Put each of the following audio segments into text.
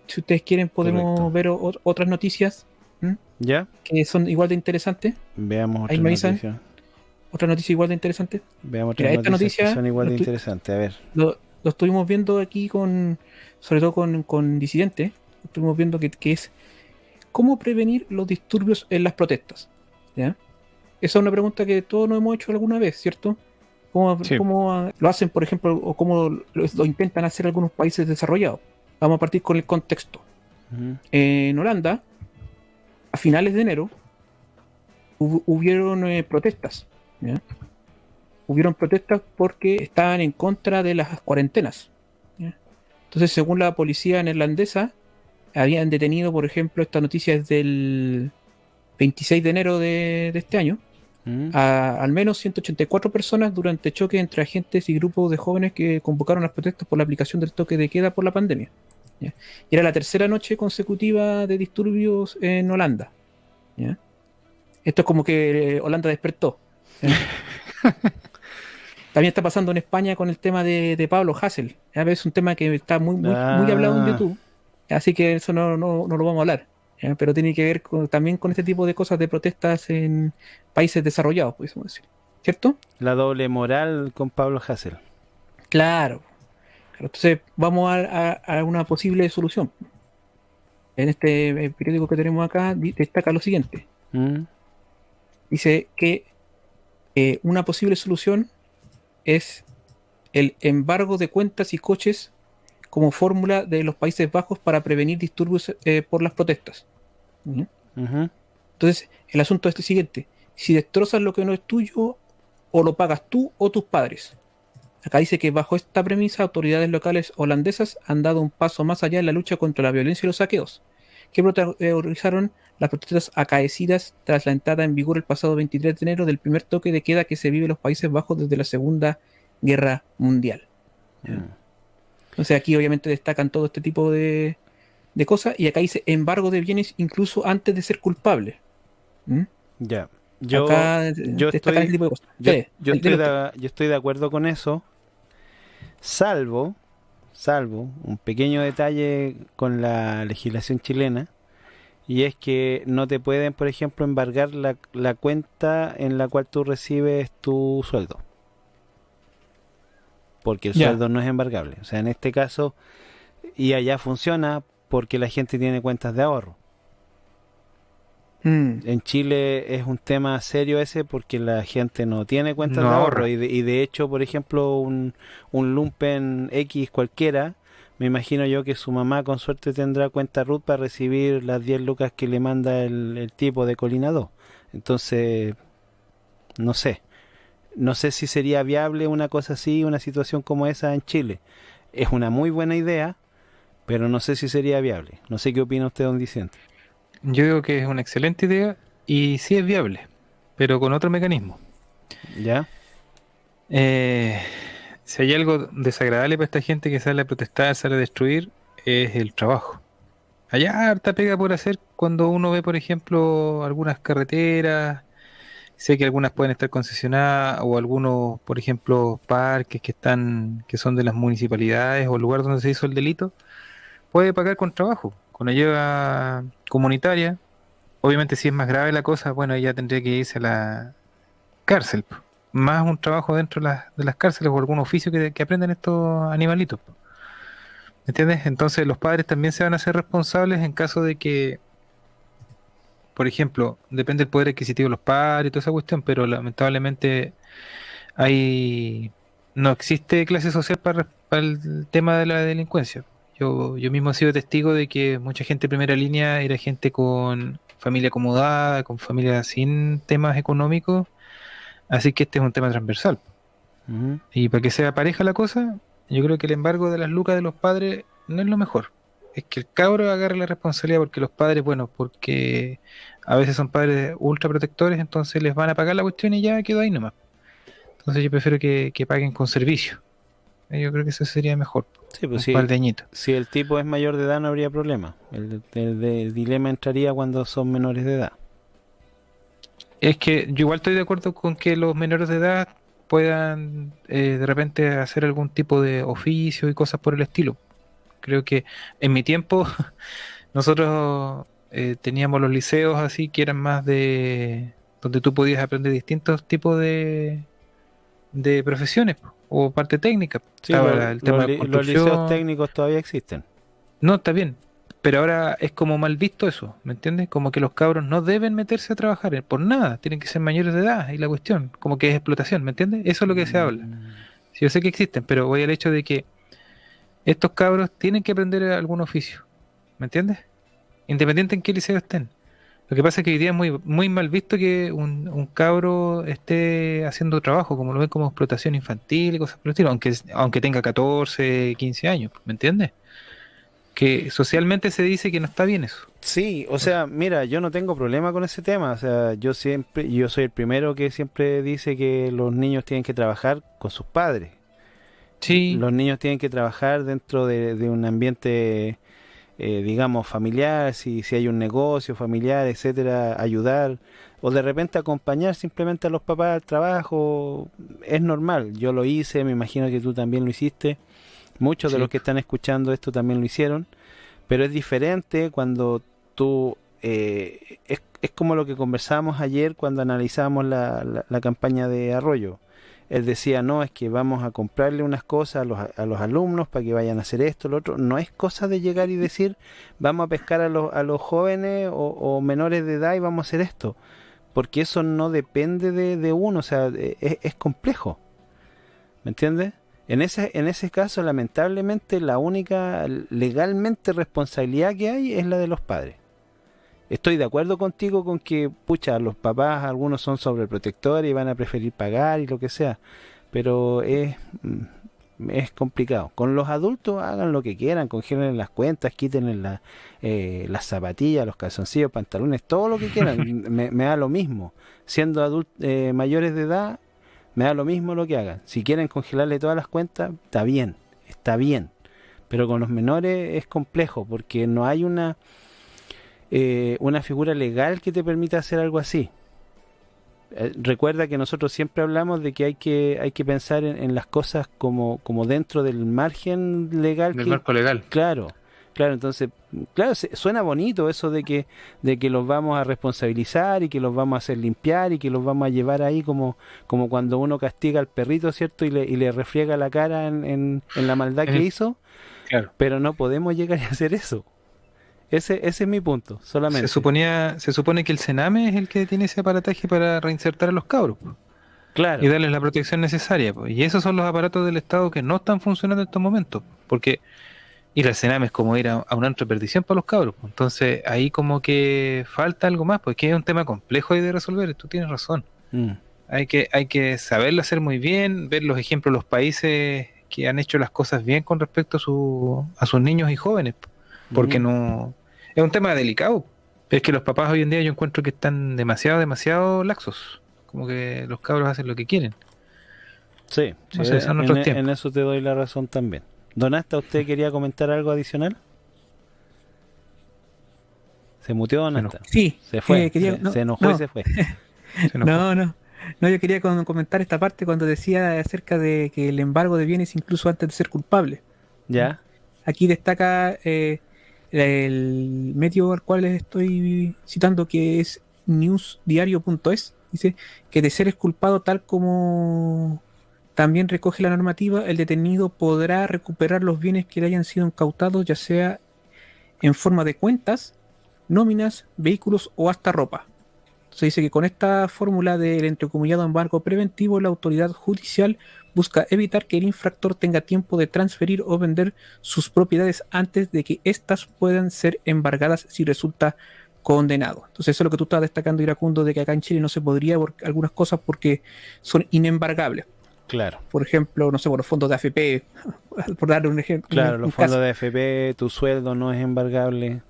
Si ustedes quieren, podemos Correcto. ver otras noticias. ¿m? ¿Ya? Que son igual de interesantes. Veamos Ahí otras me avisan, noticias. otra noticia igual de interesante. Veamos otras Mira, esta noticias que noticia son igual de interesantes. A ver. lo estuvimos viendo aquí sobre todo con disidentes. Lo estuvimos viendo que es cómo prevenir los disturbios en las protestas. ¿Ya? Esa es una pregunta que todos nos hemos hecho alguna vez, ¿cierto? Sí. ¿Cómo lo hacen, por ejemplo, o cómo lo intentan hacer algunos países desarrollados? Vamos a partir con el contexto. Ujú. En Holanda, a finales de enero, hubieron protestas. ¿Ya? Hubieron protestas porque estaban en contra de las cuarentenas. ¿Ya? Entonces, según la policía neerlandesa, habían detenido, por ejemplo, esta noticia es del 26 de enero de este año, Ujú. a al menos 184 personas durante choques entre agentes y grupos de jóvenes que convocaron las protestas por la aplicación del toque de queda por la pandemia. ¿Ya? Y era la tercera noche consecutiva de disturbios en Holanda. ¿Ya? Esto es como que Holanda despertó. ¿Ya? También está pasando en España con el tema de Pablo Hasél. ¿Ya? Es un tema que está muy hablado en Ah, YouTube, así que eso no lo vamos a hablar. ¿Ya? Pero tiene que ver también con este tipo de cosas de protestas en países desarrollados, podemos decir. ¿Cierto? la doble moral con Pablo Hasél. Claro. Claro. Entonces vamos a una posible solución. En este periódico que tenemos acá destaca lo siguiente. ¿Mm? Dice que una posible solución es el embargo de cuentas y coches como fórmula de los Países Bajos para prevenir disturbios por las protestas. ¿Mm? Ujú. Entonces, el asunto es el siguiente. Si destrozas lo que no es tuyo, o lo pagas tú o tus padres. Acá dice que bajo esta premisa, autoridades locales holandesas han dado un paso más allá en la lucha contra la violencia y los saqueos, que protagonizaron las protestas acaecidas tras la entrada en vigor el pasado 23 de enero del primer toque de queda que se vive en los Países Bajos desde la Segunda Guerra Mundial. ¿Ya? Mm. Entonces aquí obviamente destacan todo este tipo de cosas y acá dice embargo de bienes incluso antes de ser culpable. ¿Mm? Ya. Acá Yo destacan este estoy, tipo de cosas. Sí, dile usted. yo estoy de acuerdo con eso, salvo, salvo un pequeño detalle con la legislación chilena, y es que no te pueden, por ejemplo, embargar la cuenta en la cual tú recibes tu sueldo, porque el Ya. sueldo no es embargable. O sea, en este caso, y allá funciona porque la gente tiene cuentas de ahorro. Mm, En Chile es un tema serio ese porque la gente no tiene cuentas No de ahorro ahorra. y de hecho, por ejemplo, un lumpen X cualquiera, me imagino yo que su mamá con suerte tendrá cuenta RUT para recibir las 10 lucas que le manda el tipo de Colina 2. Entonces, no sé. No sé si sería viable una cosa así, una situación como esa en Chile. Es una muy buena idea, pero no sé si sería viable. No sé qué opina usted, don Vicente. Yo digo que es una excelente idea y sí es viable, pero con otro mecanismo. ¿Ya? Eh, si hay algo desagradable para esta gente que sale a protestar, sale a destruir, es el trabajo. Hay harta pega por hacer cuando uno ve, por ejemplo, algunas carreteras. Sé que algunas pueden estar concesionadas o algunos, por ejemplo, parques que son de las municipalidades o el lugar donde se hizo el delito, puede pagar con trabajo, con ayuda comunitaria. Obviamente, si es más grave la cosa, bueno, ella tendría que irse a la cárcel, po. Más un trabajo dentro de las cárceles o algún oficio que aprendan estos animalitos, po. ¿Me entiendes? Entonces los padres también se van a hacer responsables en caso de que, por ejemplo, depende del poder adquisitivo de los padres y toda esa cuestión, pero lamentablemente hay no existe clase social para el tema de la delincuencia. Yo mismo he sido testigo de que mucha gente de primera línea era gente con familia acomodada, con familia sin temas económicos, así que este es un tema transversal. Ujú. Y para que sea pareja la cosa, yo creo que el embargo de las lucas de los padres no es lo mejor. Es que el cabro agarre la responsabilidad porque los padres, bueno, porque a veces son padres ultra protectores, entonces les van a pagar la cuestión y ya quedó ahí nomás. Entonces yo prefiero que paguen con servicio. Yo creo que eso sería mejor. Sí, pues Un par sí, de añitos. si el tipo es mayor de edad no habría problema. El dilema entraría cuando son menores de edad. Es que yo igual estoy de acuerdo con que los menores de edad puedan de repente hacer algún tipo de oficio y cosas por el estilo. Creo que en mi tiempo nosotros teníamos los liceos así que eran más de donde tú podías aprender distintos tipos de profesiones po, o parte técnica. Sí, Estaba el tema de los liceos construcción. técnicos todavía existen. No, está bien. Pero ahora es como mal visto eso, ¿me entiendes? Como que los cabros no deben meterse a trabajar por nada, tienen que ser mayores de edad y la cuestión, como que es explotación, ¿me entiendes? Eso es lo que se habla. Mm. Sí, yo sé que existen, pero voy al hecho de que estos cabros tienen que aprender algún oficio, ¿me entiendes? Independiente en qué liceo estén. Lo que pasa es que hoy día es muy mal visto que un cabro esté haciendo trabajo, como lo ven como explotación infantil y cosas por el estilo, aunque tenga 14, 15 años, ¿me entiendes? Que socialmente se dice que no está bien eso. Sí, o sea, mira, yo no tengo problema con ese tema, o sea, yo soy el primero que siempre dice que los niños tienen que trabajar con sus padres. Sí, Los niños tienen que trabajar dentro de un ambiente, digamos, familiar, si hay un negocio familiar, etcétera, ayudar, o de repente acompañar simplemente a los papás al trabajo, es normal, yo lo hice, me imagino que tú también lo hiciste, muchos de sí, los que están escuchando esto también lo hicieron, pero es diferente cuando tú, es como lo que conversábamos ayer cuando analizábamos la campaña de Arroyo. Él decía, no, es que vamos a comprarle unas cosas a los alumnos para que vayan a hacer esto, lo otro. No es cosa de llegar y decir, vamos a pescar a los jóvenes o menores de edad y vamos a hacer esto. Porque eso no depende de uno, o sea, es complejo. ¿Me entiendes? En ese caso, lamentablemente, la única legalmente responsabilidad que hay es la de los padres. Estoy de acuerdo contigo con que, pucha, los papás, algunos son sobreprotectores y van a preferir pagar y lo que sea, pero es complicado. Con los adultos hagan lo que quieran, congelen las cuentas, quítenle las zapatillas, los calzoncillos, pantalones, todo lo que quieran, me da lo mismo. Siendo mayores de edad, me da lo mismo lo que hagan. Si quieren congelarle todas las cuentas, está bien. Pero con los menores es complejo porque no hay una figura legal que te permita hacer algo así. Recuerda que nosotros siempre hablamos de que hay que pensar en las cosas como dentro del margen legal del que, marco legal. claro, entonces, claro, suena bonito eso de que los vamos a responsabilizar y que los vamos a hacer limpiar y que los vamos a llevar ahí como cuando uno castiga al perrito, ¿cierto? Y le refriega la cara en la maldad que hizo, Claro. pero no podemos llegar a hacer eso. Ese es mi punto, solamente. Se supone que el Sename es el que tiene ese aparataje para reinsertar a los cabros po, Claro, y darles la protección necesaria. Po. Y esos son los aparatos del Estado que no están funcionando en estos momentos. Porque ir al Sename es como ir a un antro de perdición para los cabros. Po. Entonces ahí como que falta algo más, porque es un tema complejo ahí de resolver. Tú tienes razón. mm, Hay que saberlo hacer muy bien, ver los ejemplos de los países que han hecho las cosas bien con respecto a sus niños y jóvenes. Po. Porque mm. no... Es un tema delicado. Pero es que los papás hoy en día yo encuentro que están demasiado laxos. Como que los cabros hacen lo que quieren. Sí, sí, No sé, son otros en tiempos. eso te doy la razón también. Donasta, ¿usted quería comentar algo adicional? ¿Se muteó Se nos, Donasta? Sí, Se fue, quería, se enojó y no, se fue. se nos fue. no, yo quería comentar esta parte cuando decía acerca de que el embargo de bienes incluso antes de ser culpable. ¿Ya? Aquí destaca el medio al cual les estoy citando, que es newsdiario.es. Dice que de ser exculpado tal como también recoge la normativa, el detenido podrá recuperar los bienes que le hayan sido incautados, ya sea en forma de cuentas, nóminas, vehículos o hasta ropa. Se dice que con esta fórmula del entrecomillado embargo preventivo, la autoridad judicial busca evitar que el infractor tenga tiempo de transferir o vender sus propiedades antes de que éstas puedan ser embargadas si resulta condenado. Entonces eso es lo que tú estás destacando, Iracundo, de que acá en Chile no se podría por algunas cosas porque son inembargables. Claro. Por ejemplo, no sé, por los fondos de AFP, por darle un ejemplo. Claro, un los caso. fondos de AFP, tu sueldo no es embargable.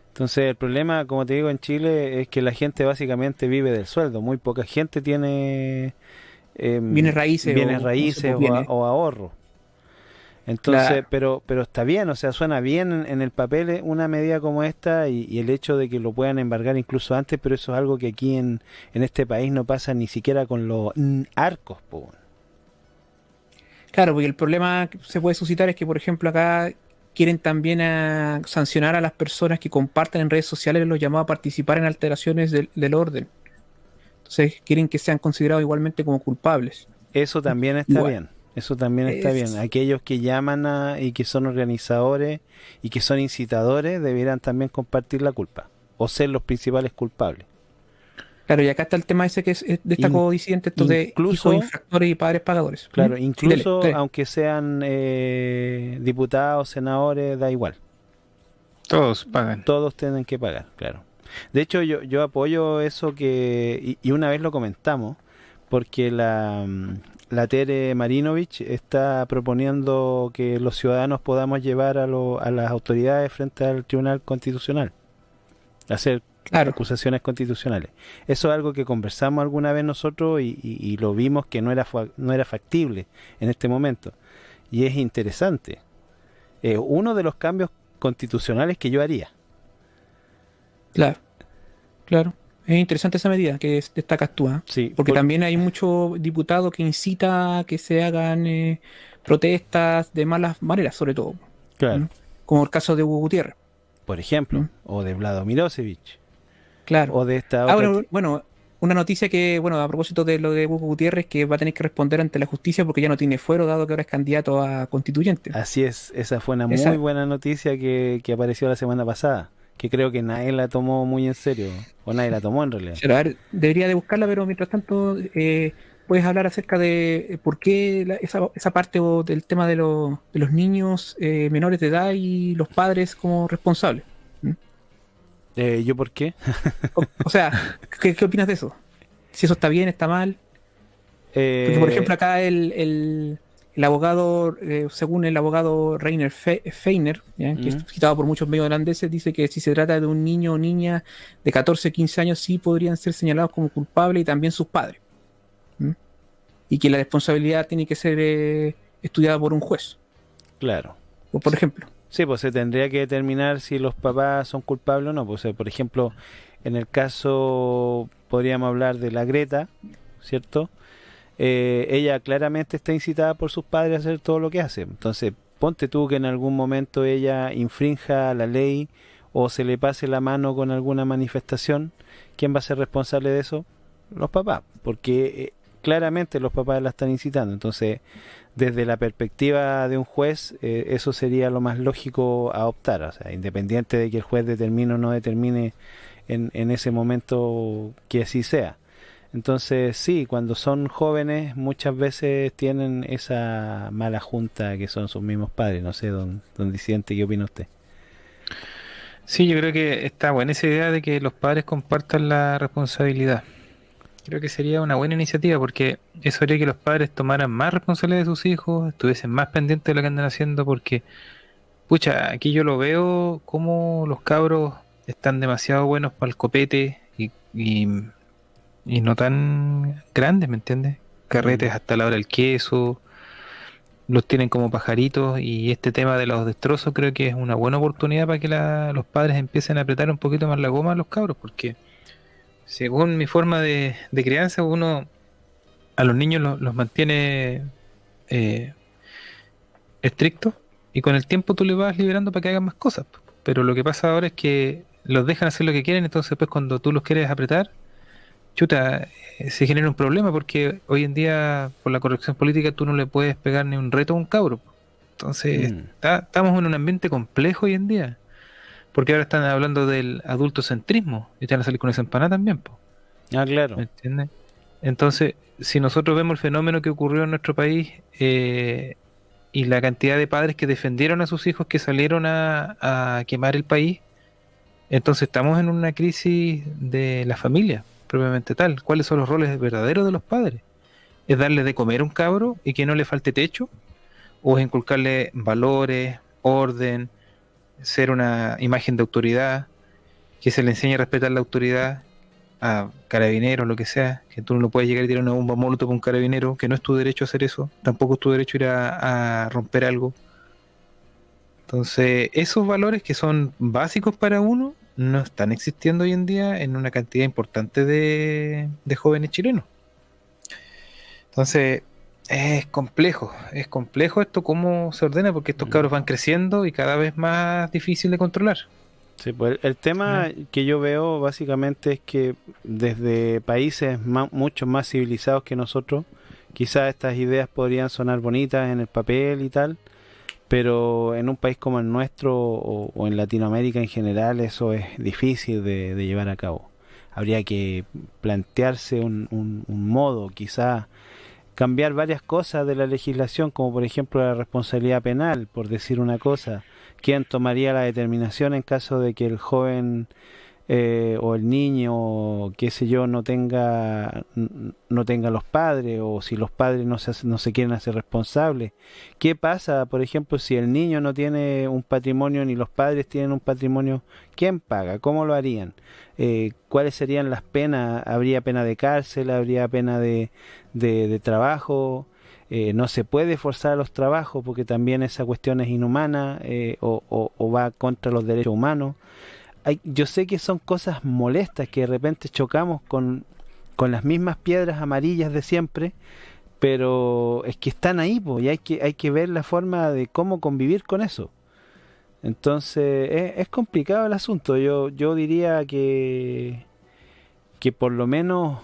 Entonces el problema, como te digo, en Chile es que la gente básicamente vive del sueldo. Muy poca gente tiene bienes No sé, raíces pues bienes. o ahorros. Entonces, Claro. pero está bien, o sea, suena bien en el papel una medida como esta y el hecho de que lo puedan embargar incluso antes, pero eso es algo que aquí en este país no pasa ni siquiera con los arcos, po. Claro, porque el problema que se puede suscitar es que, por ejemplo, acá quieren también sancionar a las personas que comparten en redes sociales los llamados a participar en alteraciones del orden. Entonces quieren que sean considerados igualmente como culpables. Eso también está Igual. bien. Eso también está bien. Aquellos que llaman y que son organizadores y que son incitadores deberán también compartir la culpa o ser los principales culpables. Claro, y acá está el tema ese que destacó disidente, esto de incluso- hijos infractores y padres pagadores. Claro, Sí, incluso dele. aunque sean diputados, senadores, da igual. Todos pagan. Todos tienen que pagar, claro. De hecho, yo apoyo eso y una vez lo comentamos, porque la Tere Marinovich está proponiendo que los ciudadanos podamos llevar a las autoridades frente al Tribunal Constitucional, hacer Claro, acusaciones constitucionales. Eso es algo que conversamos alguna vez nosotros y lo vimos que no era factible en este momento. Y es interesante. Uno de los cambios constitucionales que yo haría. claro, claro. Es interesante esa medida que destacas tú, ¿ah? Sí, Porque también hay muchos diputados que incita a que se hagan protestas de malas maneras, sobre todo. claro, ¿Mm? Como el caso de Hugo Gutiérrez. por ejemplo, ¿Mm? o de Vlado Milosevic, Claro. o de esta otra. Bueno, una noticia que, bueno, a propósito de lo de Hugo Gutiérrez, que va a tener que responder ante la justicia porque ya no tiene fuero, dado que ahora es candidato a constituyente. Así es, esa fue una Esa- muy buena noticia que apareció la semana pasada, que creo que nadie la tomó muy en serio, o nadie la tomó en realidad. Pero, a ver, debería de buscarla, pero mientras tanto, puedes hablar acerca de por qué esa parte del tema de los niños menores de edad y los padres como responsables. ¿Mm? ¿Yo por qué? O sea, ¿qué opinas de eso? Si eso está bien, está mal. Porque, por ejemplo, acá el abogado, según el abogado Rainer Feiner, ¿ya? Que es citado por muchos medios holandeses, dice que si se trata de un niño o niña de 14 o 15 años, sí podrían ser señalados como culpables y también sus padres. ¿Mm? Y que la responsabilidad tiene que ser estudiada por un juez, Claro. por ejemplo. Sí, pues se tendría que determinar si los papás son culpables o no. Pues, por ejemplo, en el caso, podríamos hablar de la Greta, ¿cierto? Ella claramente está incitada por sus padres a hacer todo lo que hace. Entonces, ponte tú que en algún momento ella infrinja la ley o se le pase la mano con alguna manifestación. ¿Quién va a ser responsable de eso? Los papás, porque claramente los papás la están incitando. Entonces, desde la perspectiva de un juez, eso sería lo más lógico a optar. O sea, independiente de que el juez determine o no determine en ese momento que así sea. Entonces, sí, cuando son jóvenes muchas veces tienen esa mala junta que son sus mismos padres. No sé, don Disidente, ¿qué opina usted? Sí, yo creo que está buena esa idea de que los padres compartan la responsabilidad. Creo que sería una buena iniciativa porque eso haría que los padres tomaran más responsabilidad de sus hijos, estuviesen más pendientes de lo que andan haciendo porque, pucha, aquí yo lo veo como los cabros están demasiado buenos para el copete y no tan grandes, ¿me entiendes? Carretes hasta la hora del queso, los tienen como pajaritos y este tema de los destrozos creo que es una buena oportunidad para que los padres empiecen a apretar un poquito más la goma a los cabros porque según mi forma de crianza uno a los niños los mantiene estrictos y con el tiempo tú les vas liberando para que hagan más cosas, pero lo que pasa ahora es que los dejan hacer lo que quieren, entonces pues cuando tú los quieres apretar chuta, se genera un problema porque hoy en día por la corrección política tú no le puedes pegar ni un reto a un cabro. Entonces estamos en un ambiente complejo hoy en día, porque ahora están hablando del adultocentrismo y te van a salir con esa empanada también, po, Ah, claro. ¿me entiendes? Entonces, si nosotros vemos el fenómeno que ocurrió en nuestro país y la cantidad de padres que defendieron a sus hijos que salieron a quemar el país, entonces estamos en una crisis de la familia propiamente tal. ¿Cuáles son los roles verdaderos de los padres? ¿Es darle de comer a un cabro y que no le falte techo? ¿O es inculcarle valores, orden, ser una imagen de autoridad, que se le enseñe a respetar la autoridad a carabineros, lo que sea, que tú no lo puedes llegar y tirar una bomba molotov con un carabinero, que no es tu derecho hacer eso, tampoco es tu derecho ir a romper algo? Entonces, esos valores que son básicos para uno no están existiendo hoy en día en una cantidad importante de jóvenes chilenos. Entonces, Es complejo esto cómo se ordena porque estos cabros van creciendo y cada vez más difícil de controlar. Sí, pues el tema que yo veo básicamente es que desde países mucho más civilizados que nosotros, quizás estas ideas podrían sonar bonitas en el papel y tal, pero en un país como el nuestro o en Latinoamérica en general eso es difícil de llevar a cabo. Habría que plantearse un modo, quizás cambiar varias cosas de la legislación, como por ejemplo la responsabilidad penal, por decir una cosa. ¿Quién tomaría la determinación en caso de que el joven o el niño, qué sé yo, no tenga los padres, o si los padres no se quieren hacer responsables? ¿Qué pasa, por ejemplo, si el niño no tiene un patrimonio ni los padres tienen un patrimonio? ¿Quién paga? ¿Cómo lo harían? ¿Cuáles serían las penas? ¿Habría pena de cárcel? ¿Habría pena de trabajo? No se puede forzar a los trabajos porque también esa cuestión es inhumana, o va contra los derechos humanos. Yo sé que son cosas molestas que de repente chocamos con las mismas piedras amarillas de siempre, pero es que están ahí, po, y hay que ver la forma de cómo convivir con eso. Entonces es complicado el asunto. Yo diría que por lo menos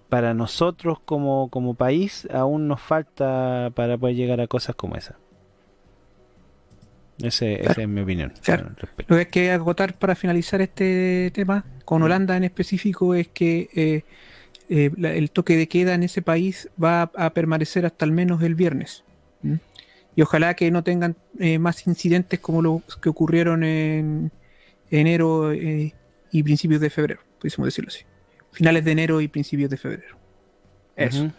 para nosotros como país aún nos falta para poder llegar a cosas como esa. Esa es mi opinión. Claro. Al respecto. Lo que hay que acotar para finalizar este tema, con Holanda en específico, es que el toque de queda en ese país va a permanecer hasta al menos el viernes. ¿Mm? Y ojalá que no tengan más incidentes como los que ocurrieron en enero y principios de febrero, pudiésemos decirlo así. Finales de enero y principios de febrero. Eso. Ujú.